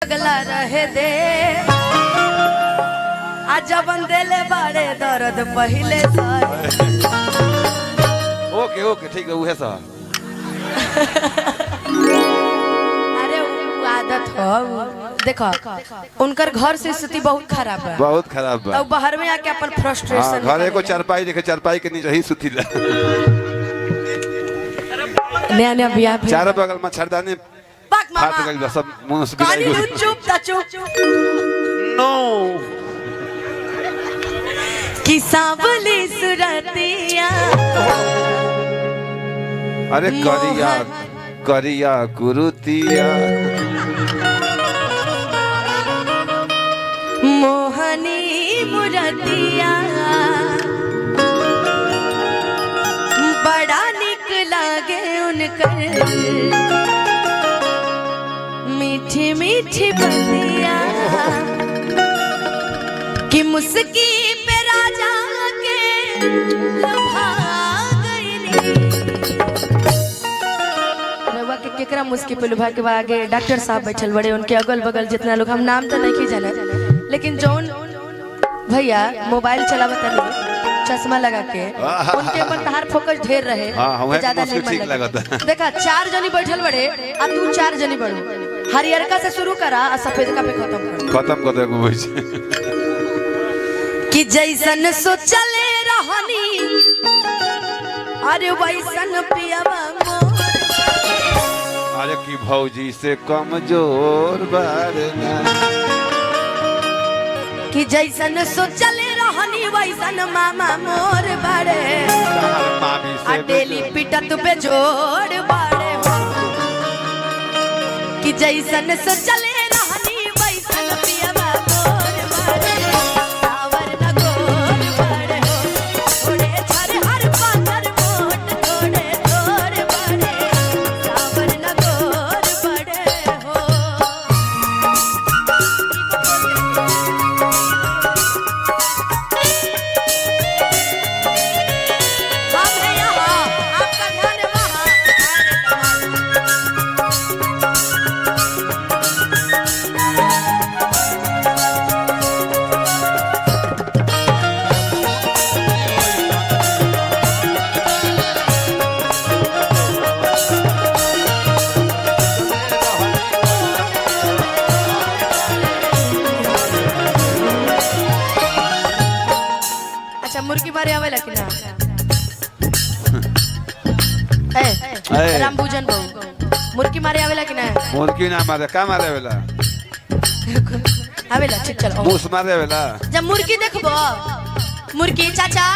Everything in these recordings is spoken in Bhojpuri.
पगला रहे दे आज जबन देले बारे दर्द पहले ओके ओके ठीक है वो है सर। अरे आदत हो देखो उनकर घर से स्थिति बहुत खराब है, बहुत खराब है। तो बाहर में आके अपन फ्रस्ट्रेशन घरे को चारपाई देखे चारपाई के नीचे ही सुती नया नया बियाह चारों बगल मच्छरदानी बाक फाट मामा गई सब मुंह से कानी गिराई चुप ता चुप नो कि सांवली सुरतिया अरे करिया करिया कुरुतिया मोहनी मुरतिया बड़ा निक लागे उनकर मीठी मीठी बतिया कि मुस्की पे राजा के लुभा गईली रवा के केकरा मुस्की पे लुभा के आगे डॉक्टर साहब बैठल बड़े उनके अगल बगल जितना लोग हम नाम तो नहीं जाने लेकिन जौन भैया मोबाइल चलावत नहीं चश्मा लगा के उनके ऊपर तहार फोकस ढेर रहे ज्यादा नहीं मन लगे देखा 4 जनी बैठल बड़े अब तू 4 जनी बढ़ो हरियरका से शुरू करा और सफेद का पे खत्म कर दे को कि जैसन सोचले रहनी अरे वैसन पियावा मोर अरे की भौजी से कमजोर बारना कि जैसन सोचले रहनी वैसन मामा मोर बाड़े आ डेली पिटत पे जोड़ बाड़े कि जैसन सोचले रहनी वैसन पियावा मोर बाड़े सावर न गोर बाड़े थोड़े छर हर पातर मोट थोड़े थोड़े बाड़े सावर न गोर बाड़े हो मुर्गी मारे आवेला कि ना ए रामभुजन बहु मुर्गी मारे आवेला कि ना मुर्गी ना मारे का मारे वेला आवेला ठीक चलो मूस मारे वेला जब मुर्गी देखबो मुर्गी चाचा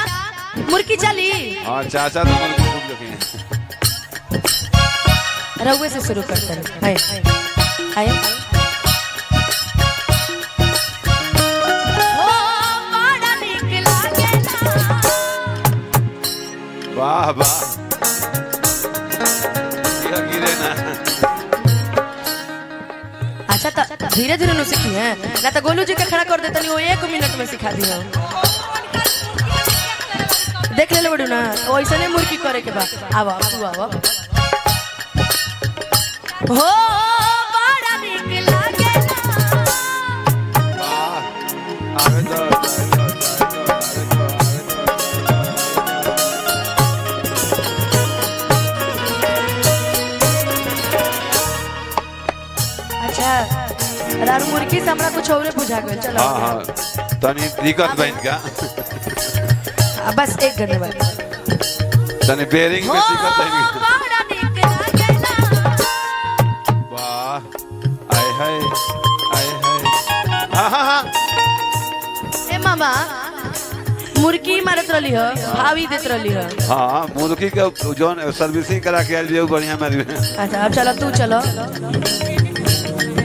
मुर्गी चली हां चाचा तो मुर्गी खूब देखी रउए से शुरू करते हैं हाय वाह वाह गिरे ना अच्छा तो धीरे धीरे नु सीखी है ना तो गोलू जी के खड़ा कर देता नहीं वो 1 मिनट में सिखा दी हो देख ले बड़ू ना वैसे नहीं मुर्गी करे के बाद आवा तू आवा हो बड़ा निक लागे ना वाह आवे तो रारू मुर्गी से हमरा कुछ औरे बुझा गइल चलो हां तनी दिक्कत बन का बस एक गने बात तनी बेरिंग में दिक्कत है बड़ा निक लागेला वाह आय हाय हां हां हां ए मामा मुर्गी मारत रहली हो भावी देत रहली हो हां मुर्गी के जोन सर्विसिंग करा के आइल बढ़िया मारी अच्छा अब चलो तू चलो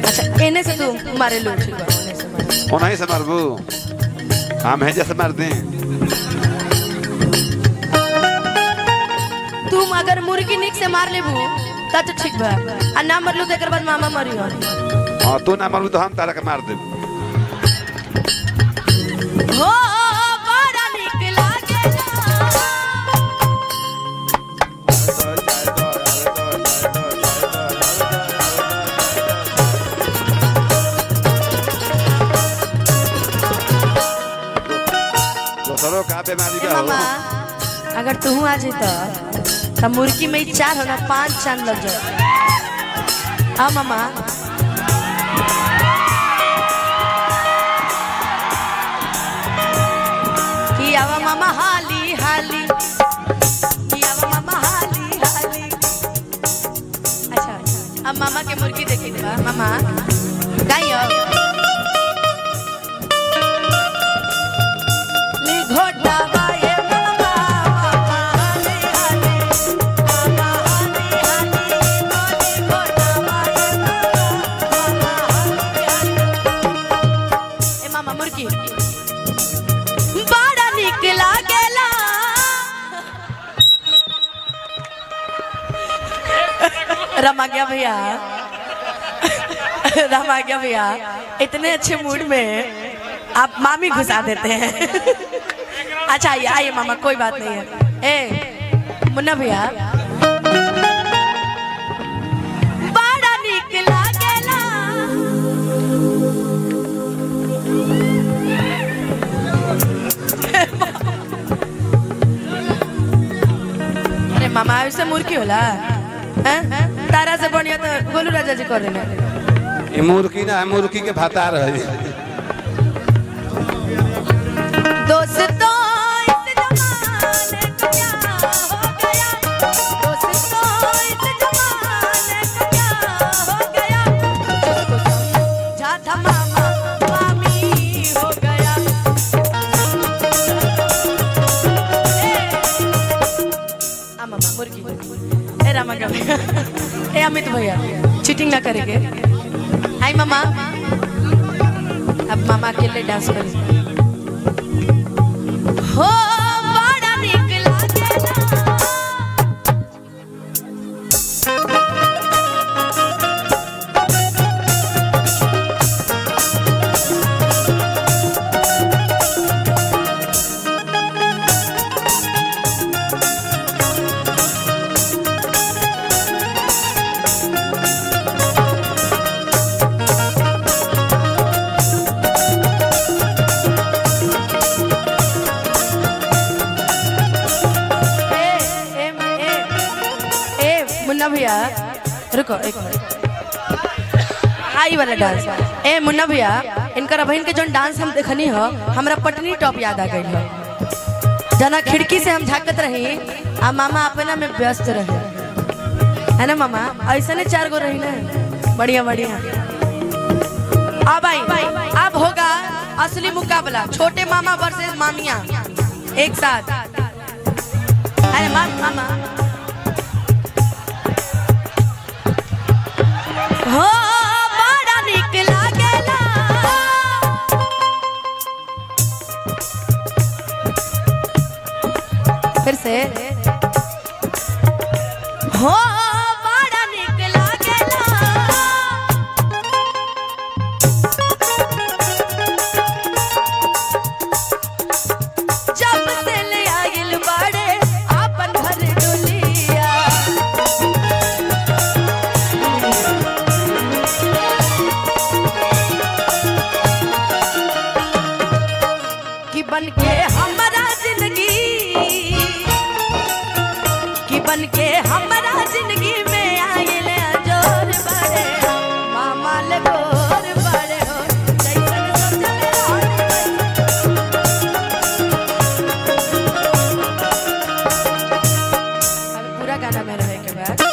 अच्छा एने से तू मारे लो ठीक बा ओने से मार ओनाही से मारबू हम है जैसे मार दें तुम अगर मुर्गी निक से मार लेबू त तो ठीक बा आ ना मरलू त एकर बाद मामा मरी हो हां तू ना मारबू तो हम तारा के मार देब हो बड़ा निक लागेला तोरो का बीमारी ए बा मामा हो अगर तू आ जाता तो मुर्गी में 4 होना 5 चांद लग जाए। हाँ मामा कि आवा मामा हाली हाली कि आवा मामा हाली हाली। अच्छा अब मामा के मुर्गी देखी बा मामा गाइयो ली घोटा बाए मामा मामा हाली हाली मामा हाली हाली ली घोटा बाए मामा हाली हाली। ए मामा मुर्गी बड़ा निक लागेला रमा गया भैया रमा गया भैया इतने अच्छे मूड में आप मामी घुसा देते हैं। अच्छा आइए आइए मामा कोई बात नहीं है। ए मुन्ना भैया बड़ा निक लागेला अरे मामा ऐसे मुर्गी होला हैं तारा से बढ़िया तो गोलू राजा जी कर देना। ये मुर्गी ना है मुर्गी के भाता रहे दोस्तों इस जमाने को क्या हो गया दोस्तों इस जमाने को क्या हो गया उसको समझा था मामा मामी हो गया। आ मामा मुर्गी ए रामा का ए अमित भैया चीटिंग ना करेंगे। हाय मामा अब मामा अकेले डांस करेंगे। हो बड़ा निक लागेला मुन्ना भैया रुको एक हाई वाला डांस। ए मुन्ना भैया इनकर बहन के जो डांस हम देखनी हो हमरा पटनी टॉप याद आ गई हो जना खिड़की से हम झाकत रही आ मामा अपना में व्यस्त रहे है ना मामा ऐसा ने 4 गो रही ना बढ़िया बढ़िया। अब आई अब होगा असली मुकाबला छोटे मामा वर्सेस मामिया एक साथ। अरे मामा हो बड़ा निक लागेला फिर से हो बड़ा निक लागेला जब से ले आइल बाड़े आपन घर डोलिया कि बन के हमारा जिंदगी कि बन के हमारा जिंदगी में आइल जोर बड़े मामा ले गोर बड़े हो जैसन सोचले अब पूरा गाना में रहे के बाद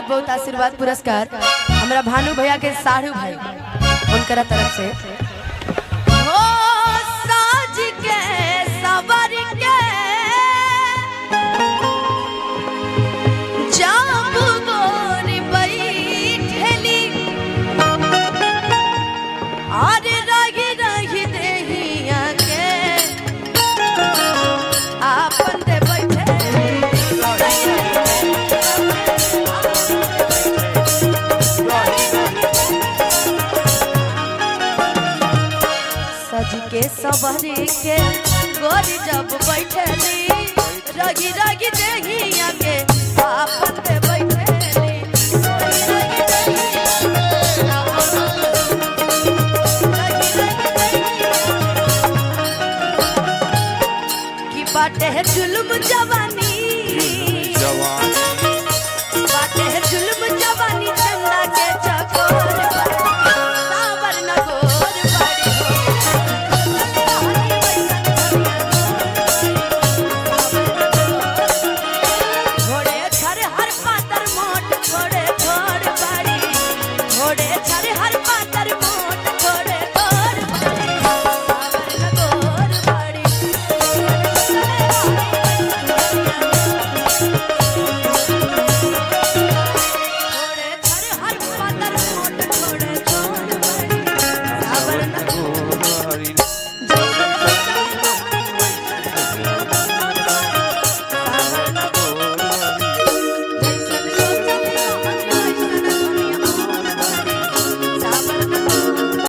बहुत आशीर्वाद पुरस्कार हमारा भानु भैया के साढ़ू भाई उनकर तरफ से हो साज के सवर के जब गोरी बैठली के सवारी के गोरी जब बैठली रगी रगी देही